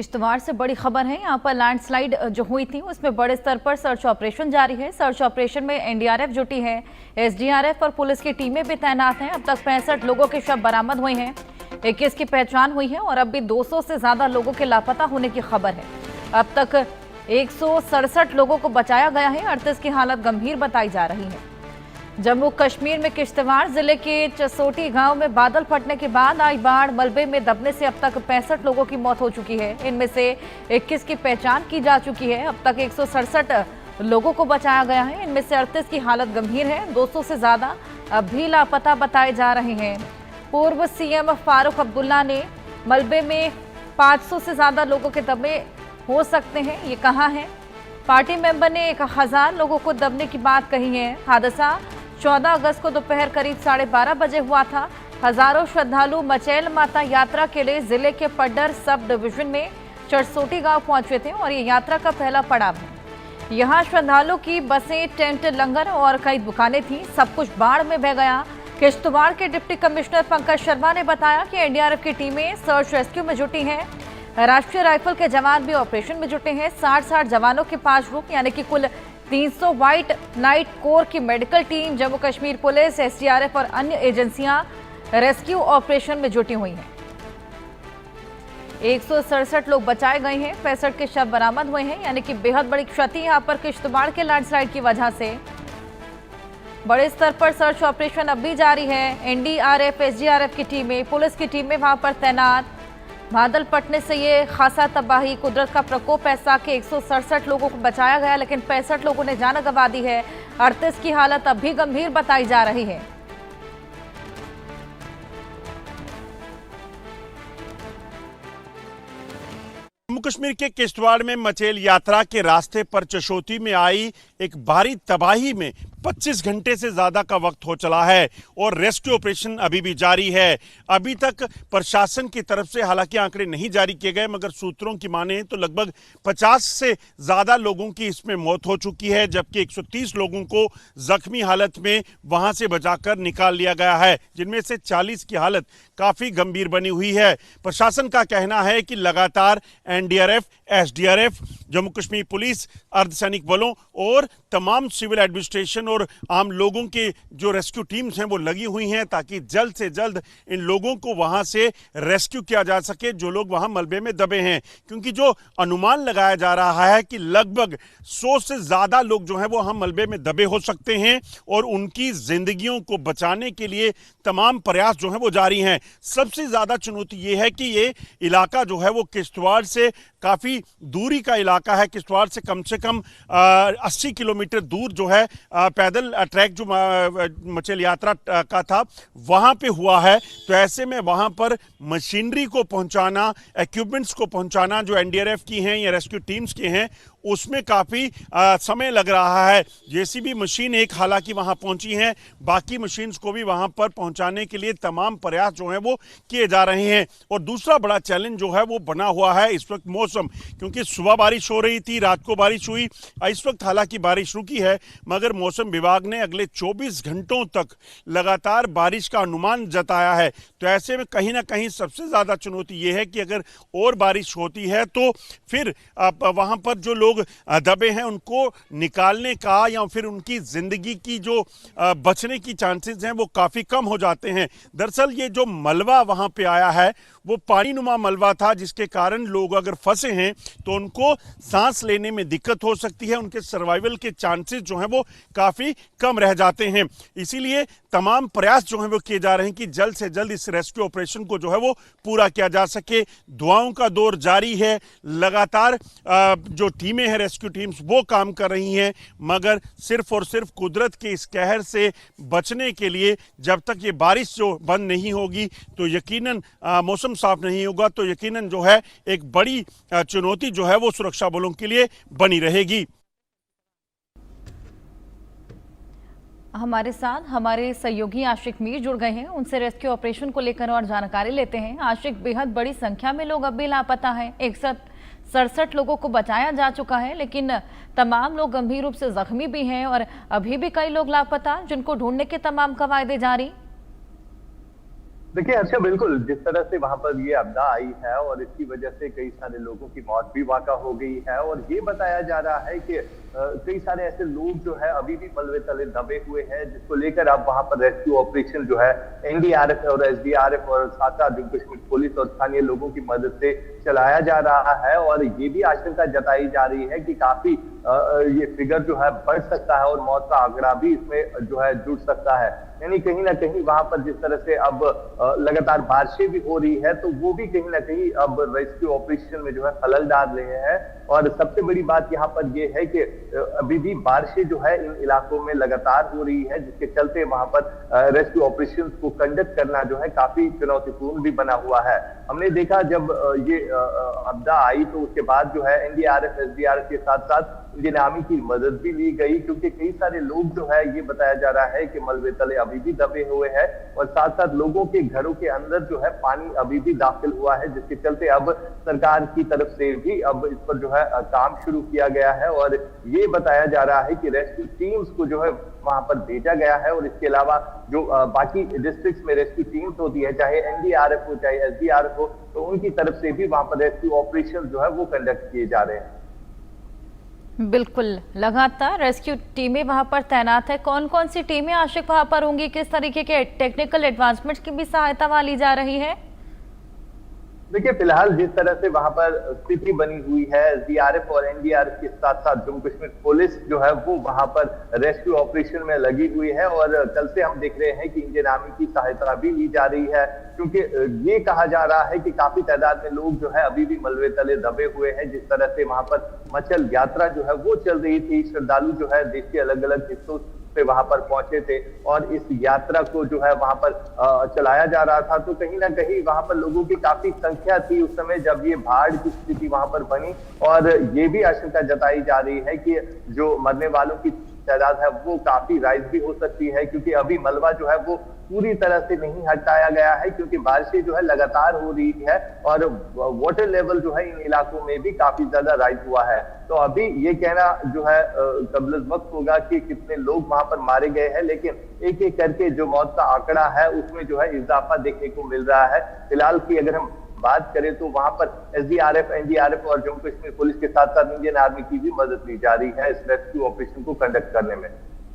किश्तवाड़ से बड़ी खबर है। यहाँ पर लैंडस्लाइड जो हुई थी उसमें बड़े स्तर पर सर्च ऑपरेशन जारी है। सर्च ऑपरेशन में एनडीआरएफ जुटी है, एसडीआरएफ और पुलिस की टीमें भी तैनात हैं। अब तक 65 लोगों के शव बरामद हुए हैं, 21 की पहचान हुई है और अब भी 200 से ज्यादा लोगों के लापता होने की खबर है। अब तक 167 लोगों को बचाया गया है, 38 की हालत गंभीर बताई जा रही है। जम्मू कश्मीर में किश्तवाड़ जिले के चसोटी गांव में बादल फटने के बाद आई बाढ़। मलबे में दबने से अब तक 65 लोगों की मौत हो चुकी है। इनमें से 21 की पहचान की जा चुकी है। अब तक 167 लोगों को बचाया गया है, इनमें से 38 की हालत गंभीर है। 200 से ज्यादा अब भी लापता बताए जा रहे हैं। पूर्व सीएम फारूक अब्दुल्ला ने मलबे में 500 से ज्यादा लोगों के दबे हो सकते हैं ये कहा है। पार्टी मेंबर ने 1000 लोगों को दबने की बात कही है। हादसा 14 अगस्त को दोपहर करीब 12:30 बजे हुआ था। हजारों श्रद्धालु मचैल माता यात्रा के लिए जिले के पड्डर सब डिवीजन में चरसोटी गांव पहुंचे थे और ये यात्रा का पहला पड़ाव है। यहां श्रद्धालु की बसें, टेंट, लंगर और कई दुकानें थी। सब कुछ बाढ़ में बह गया। किश्तवाड़ के डिप्टी कमिश्नर पंकज शर्मा ने बताया कि एनडीआरएफ की टीमें सर्च रेस्क्यू में जुटी हैं। राष्ट्रीय राइफल के जवान भी ऑपरेशन में जुटे हैं। 60 जवानों के 5 ग्रुप यानी कि कुल 300 व्हाइट नाइट कोर की medical team, Jammu Kashmir police, SDRF और अन्य एजेंसियां रेस्क्यू ऑपरेशन में जुटी हुई हैं। 167 लोग बचाए गए हैं, 65 के शव बरामद हुए हैं, यानी कि बेहद बड़ी क्षति यहां पर किश्तवाड़ के लैंडस्लाइड की वजह से। बड़े स्तर पर सर्च ऑपरेशन अब भी जारी है। एनडीआरएफ, एसडीआरएफ की टीमें, पुलिस की टीमें वहां पर तैनात। बादल फटने से ये खासा तबाही, कुदरत का प्रकोप ऐसा कि 167 लोगों को बचाया गया, लेकिन 65 लोगों ने जान गंवा दी है। 38 की हालत अब भी गंभीर बताई जा रही है। जम्मू कश्मीर के किश्तवाड़ में मचैल यात्रा के रास्ते पर चशोती में आई एक भारी तबाही में 25 घंटे से ज्यादा का वक्त हो चला है और रेस्क्यू ऑपरेशन अभी भी जारी है। अभी तक प्रशासन की तरफ से हालांकि आंकड़े नहीं जारी किए गए, मगर सूत्रों की माने तो लगभग 50 से ज्यादा लोगों की इसमें मौत हो चुकी है, जबकि 130 लोगों को जख्मी हालत में वहां से बचाकर निकाल लिया गया है, जिनमें से 40 की हालत काफी गंभीर बनी हुई है। प्रशासन का कहना है कि लगातार NDRF, SDRF, Jammu Kashmir police, अर्धसैनिक बलों और तमाम सिविल एडमिनिस्ट्रेशन और आम लोगों के जो रेस्क्यू टीम्स हैं वो लगी हुई हैं, ताकि जल्द से जल्द इन लोगों को वहां से रेस्क्यू किया जा सके जो लोग वहां मलबे में दबे हैं। क्योंकि जो अनुमान लगाया जा रहा है कि लगभग 100 से ज्यादा लोग जो हैं वो हम मलबे में दबे हो सकते हैं और उनकी जिंदगियों को बचाने के लिए तमाम प्रयास जो हैं वो जारी हैं। सबसे ज्यादा चुनौती ये है कि ये इलाका जो है वो किश्तवाड़ से काफी दूरी का इलाका है। किश्तवाड़ से कम 80 किलोमीटर दूर जो है पैदल ट्रैक जो मचैल यात्रा का था वहां पे हुआ है। तो ऐसे में वहां पर मशीनरी को पहुंचाना, इक्विपमेंट्स को पहुंचाना जो एनडीआरएफ की हैं या रेस्क्यू टीम्स के हैं, उसमें काफ़ी समय लग रहा है। जेसीबी मशीन एक हालांकि वहां पहुंची हैं, बाकी मशीन्स को भी वहां पर पहुंचाने के लिए तमाम प्रयास जो हैं वो किए जा रहे हैं। और दूसरा बड़ा चैलेंज जो है वो बना हुआ है इस वक्त मौसम, क्योंकि सुबह बारिश हो रही थी, रात को बारिश हुई, इस वक्त हालांकि बारिश रुकी है, मगर मौसम विभाग ने अगले 24 घंटों तक लगातार बारिश का अनुमान जताया है। तो ऐसे में कहीं ना कहीं सबसे ज़्यादा चुनौती ये है कि अगर और बारिश होती है तो फिर वहां पर जो लोग दबे हैं उनको निकालने का या फिर उनकी जिंदगी की जो बचने की चांसेस हैं वो काफ़ी कम हो जाते हैं। दरअसल ये जो मलबा वहां पे आया है वो पानीनुमा मलबा था, जिसके कारण लोग अगर फंसे हैं तो उनको सांस लेने में दिक्कत हो सकती है, उनके सर्वाइवल के चांसेस जो हैं वो काफ़ी कम रह जाते हैं। इसीलिए तमाम प्रयास जो हैं वो किए जा रहे हैं कि जल्द से जल्द इस रेस्क्यू ऑपरेशन को जो है वो पूरा किया जा सके। दुआओं का दौर जारी है, लगातार जो टीमें हैं रेस्क्यू टीम्स वो काम कर रही हैं, मगर सिर्फ और सिर्फ कुदरत के इस कहर से बचने के लिए जब तक ये बारिश जो बंद नहीं होगी तो यकीनन मौसम साफ नहीं होगा, तो यकीनन जो है एक बड़ी चुनौती जो है वो सुरक्षा बलों के लिए बनी रहेगी। हमारे साथ हमारे सहयोगी आशिक मीर जुड़ गए हैं, उनसे रेस्क्यू ऑपरेशन को लेकर और जानकारी लेते हैं। आशिक, बेहद बड़ी संख्या में लोग अब भी लापता हैं। 167 लोगों को बचाया जा चुका है, लेकिन तमाम लोग गंभीर रूप से जख्मी भी हैं और अभी भी कई लोग लापता, जिनको ढूंढने के तमाम कवायदे जारी। देखिए अच्छा, बिल्कुल जिस तरह से वहां पर ये आपदा आई है और इसकी वजह से कई सारे लोगों की मौत भी वाक़ा हो गई है और ये बताया जा रहा है कि कई सारे ऐसे लोग जो है अभी भी मलबे तले दबे हुए हैं, जिसको लेकर अब वहां पर रेस्क्यू ऑपरेशन जो है एनडीआरएफ और एसडीआरएफ और साथ साथ जम्मू कश्मीर पुलिस और स्थानीय लोगों की मदद से चलाया जा रहा है। और ये भी आशंका जताई जा रही है कि काफी ये फिगर जो है बढ़ सकता है और मौत का आंकड़ा भी इसमें जो है जुड़ सकता है। यानी कहीं ना कहीं वहां पर जिस तरह से अब लगातार बारिशें भी हो रही है, तो वो भी कहीं ना कहीं अब रेस्क्यू ऑपरेशन में जो है खलल डाल रहे हैं। और सबसे बड़ी बात यहाँ पर ये है कि अभी भी बारिशें जो है इन इलाकों में लगातार हो रही है, जिसके चलते वहां पर रेस्क्यू ऑपरेशन को कंडक्ट करना जो है काफी चुनौतीपूर्ण भी बना हुआ है। हमने देखा जब ये आपदा आई तो उसके बाद जो है एनडीआरएफ एसडीआरएफ के साथ साथ इंडियन आर्मी की मदद भी ली गई, क्योंकि कई सारे लोग जो है ये बताया जा रहा है कि मलबे तले अभी भी दबे हुए हैं और साथ साथ लोगों के घरों के अंदर जो है पानी अभी भी दाखिल हुआ है, जिसके चलते अब सरकार की तरफ से भी अब इस पर जो है काम शुरू किया गया है। और ये बताया जा रहा है कि रेस्क्यू टीम्स को जो है वहां पर भेजा गया है और इसके अलावा जो बाकी डिस्ट्रिक्ट्स में रेस्क्यू टीम्स होती है, चाहे एनडीआरएफ हो चाहे एसडीआरएफ हो, तो उनकी तरफ से भी वहां पर रेस्क्यू ऑपरेशन जो है वो कंडक्ट किए जा रहे हैं। बिल्कुल, लगातार रेस्क्यू टीमें वहां पर तैनात है। कौन कौन सी टीमें आशिक वहां पर होंगी, किस तरीके के टेक्निकल एडवांसमेंट्स की भी सहायता वहां ली जा रही है? देखिए फिलहाल जिस तरह से वहां पर स्थिति बनी हुई है, एसडीआरएफ और एनडीआरएफ के साथ साथ जम्मू कश्मीर पुलिस जो है वो वहां पर रेस्क्यू ऑपरेशन में लगी हुई है। और कल से हम देख रहे हैं कि इंडियन आर्मी की सहायता भी ली जा रही है, क्योंकि ये कहा जा रहा है कि काफी तादाद में लोग जो है अभी भी मलबे तले दबे हुए हैं। जिस तरह से वहां पर मचल यात्रा जो है वो चल रही थी, श्रद्धालु जो है देश के अलग अलग हिस्सों पे वहां पर पहुंचे थे और इस यात्रा को जो है वहां पर चलाया जा रहा था, तो कहीं ना कहीं वहां पर लोगों की काफी संख्या थी उस समय जब ये बाढ़ की स्थिति वहां पर बनी। और ये भी आशंका जताई जा रही है कि जो मरने वालों की तादाद है वो काफी राइज भी हो सकती है, क्योंकि अभी मलबा जो है वो पूरी तरह से नहीं हटाया गया है, क्योंकि बारिशें जो है लगातार हो रही है और वाटर लेवल जो है इन इलाकों में भी काफी ज्यादा राइज हुआ है। तो अभी ये कहना जो है कबल वक्त होगा कि कितने लोग वहां पर मारे गए हैं, लेकिन एक एक करके जो मौत का आंकड़ा है उसमें जो है इजाफा देखने को मिल रहा है। फिलहाल की अगर हम बात करें तो वहां पर एसडीआरएफ एनडीआरएफ और जम्मू कश्मीर पुलिस के साथ साथ इंडियन आर्मी की भी मदद ली जा रही है इस रेस्क्यू ऑपरेशन को कंडक्ट करने में।